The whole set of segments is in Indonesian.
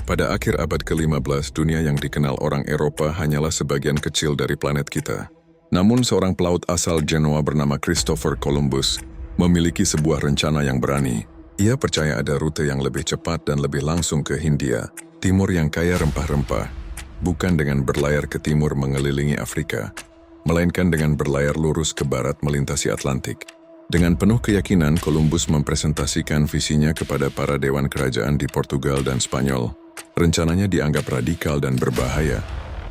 Pada akhir abad ke-15, dunia yang dikenal orang Eropa hanyalah sebagian kecil dari planet kita. Namun seorang pelaut asal Genoa bernama Christopher Columbus memiliki sebuah rencana yang berani. Ia percaya ada rute yang lebih cepat dan lebih langsung ke Hindia, timur yang kaya rempah-rempah, bukan dengan berlayar ke timur mengelilingi Afrika, melainkan dengan berlayar lurus ke barat melintasi Atlantik. Dengan penuh keyakinan, Columbus mempresentasikan visinya kepada para dewan kerajaan di Portugal dan Spanyol. Rencananya dianggap radikal dan berbahaya,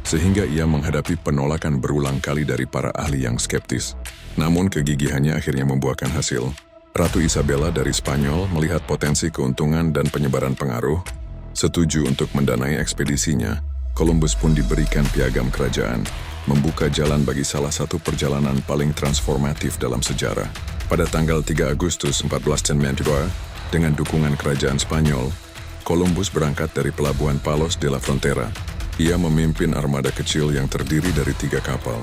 sehingga ia menghadapi penolakan berulang kali dari para ahli yang skeptis. Namun kegigihannya akhirnya membuahkan hasil. Ratu Isabella dari Spanyol melihat potensi keuntungan dan penyebaran pengaruh, setuju untuk mendanai ekspedisinya. Columbus pun diberikan piagam kerajaan, membuka jalan bagi salah satu perjalanan paling transformatif dalam sejarah. Pada tanggal 3 Agustus 1492, dengan dukungan kerajaan Spanyol, Columbus berangkat dari pelabuhan Palos de la Frontera. Ia memimpin armada kecil yang terdiri dari 3 kapal,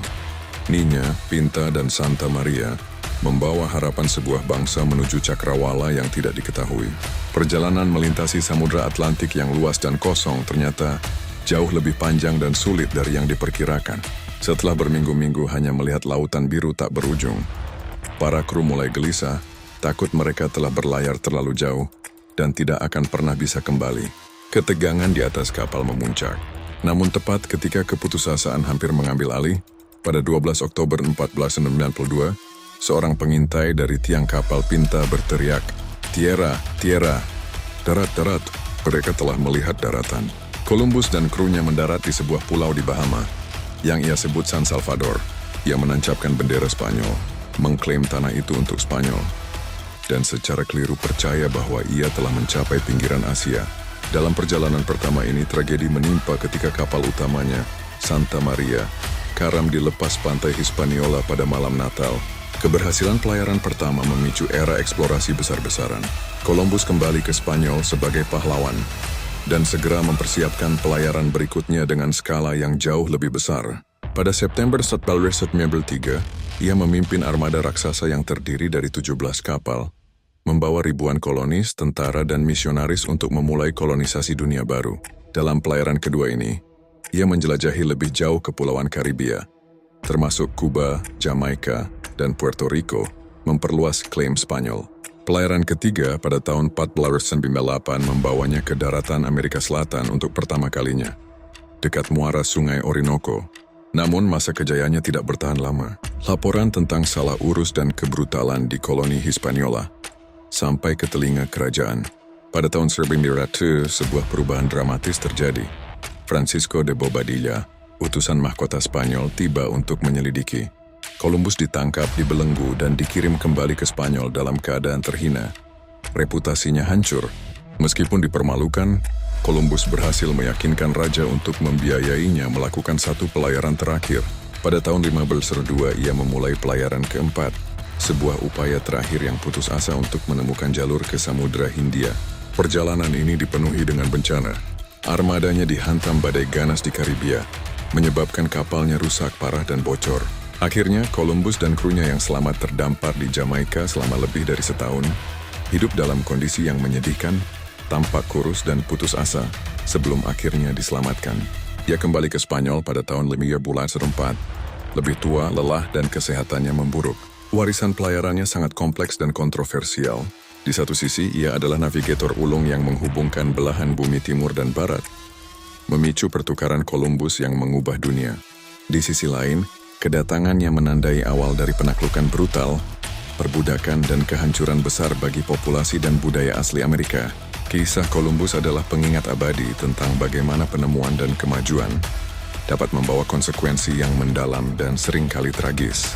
Niña, Pinta, dan Santa Maria, membawa harapan sebuah bangsa menuju cakrawala yang tidak diketahui. Perjalanan melintasi Samudra Atlantik yang luas dan kosong ternyata jauh lebih panjang dan sulit dari yang diperkirakan. Setelah berminggu-minggu hanya melihat lautan biru tak berujung, para kru mulai gelisah, takut mereka telah berlayar terlalu jauh dan tidak akan pernah bisa kembali. Ketegangan di atas kapal memuncak. Namun tepat ketika keputusasaan hampir mengambil alih, pada 12 Oktober 1492, seorang pengintai dari tiang kapal Pinta berteriak, "Tierra, tierra, darat, darat." Mereka telah melihat daratan. Columbus dan krunya mendarat di sebuah pulau di Bahama, yang ia sebut San Salvador. Ia menancapkan bendera Spanyol, mengklaim tanah itu untuk Spanyol, dan secara keliru percaya bahwa ia telah mencapai pinggiran Asia. Dalam perjalanan pertama ini, tragedi menimpa ketika kapal utamanya, Santa Maria, karam di lepas pantai Hispaniola pada malam Natal. Keberhasilan pelayaran pertama memicu era eksplorasi besar-besaran. Columbus kembali ke Spanyol sebagai pahlawan, dan segera mempersiapkan pelayaran berikutnya dengan skala yang jauh lebih besar. Pada September 1493, ia memimpin armada raksasa yang terdiri dari 17 kapal, membawa ribuan kolonis, tentara, dan misionaris untuk memulai kolonisasi dunia baru. Dalam pelayaran kedua ini, ia menjelajahi lebih jauh kepulauan Karibia, termasuk Kuba, Jamaika, dan Puerto Rico, memperluas klaim Spanyol. Pelayaran ketiga pada tahun 1498 membawanya ke daratan Amerika Selatan untuk pertama kalinya, dekat muara Sungai Orinoco. Namun masa kejayaannya tidak bertahan lama. Laporan tentang salah urus dan kebrutalan di koloni Hispaniola sampai ke telinga kerajaan. Pada tahun 1900, sebuah perubahan dramatis terjadi. Francisco de Bobadilla, utusan mahkota Spanyol, tiba untuk menyelidiki. Columbus ditangkap, dibelenggu, dan dikirim kembali ke Spanyol dalam keadaan terhina. Reputasinya hancur. Meskipun dipermalukan, Columbus berhasil meyakinkan raja untuk membiayainya melakukan satu pelayaran terakhir. Pada tahun 1502, ia memulai pelayaran keempat, sebuah upaya terakhir yang putus asa untuk menemukan jalur ke Samudra Hindia. Perjalanan ini dipenuhi dengan bencana. Armadanya dihantam badai ganas di Karibia, menyebabkan kapalnya rusak parah dan bocor. Akhirnya, Columbus dan krunya yang selamat terdampar di Jamaika selama lebih dari setahun, hidup dalam kondisi yang menyedihkan, tampak kurus dan putus asa, sebelum akhirnya diselamatkan. Ia kembali ke Spanyol pada tahun 1504, lebih tua, lelah, dan kesehatannya memburuk. Warisan pelayarannya sangat kompleks dan kontroversial. Di satu sisi, ia adalah navigator ulung yang menghubungkan belahan bumi timur dan barat, memicu pertukaran Columbus yang mengubah dunia. Di sisi lain, kedatangannya menandai awal dari penaklukan brutal, perbudakan, dan kehancuran besar bagi populasi dan budaya asli Amerika. Kisah Columbus adalah pengingat abadi tentang bagaimana penemuan dan kemajuan dapat membawa konsekuensi yang mendalam dan seringkali tragis.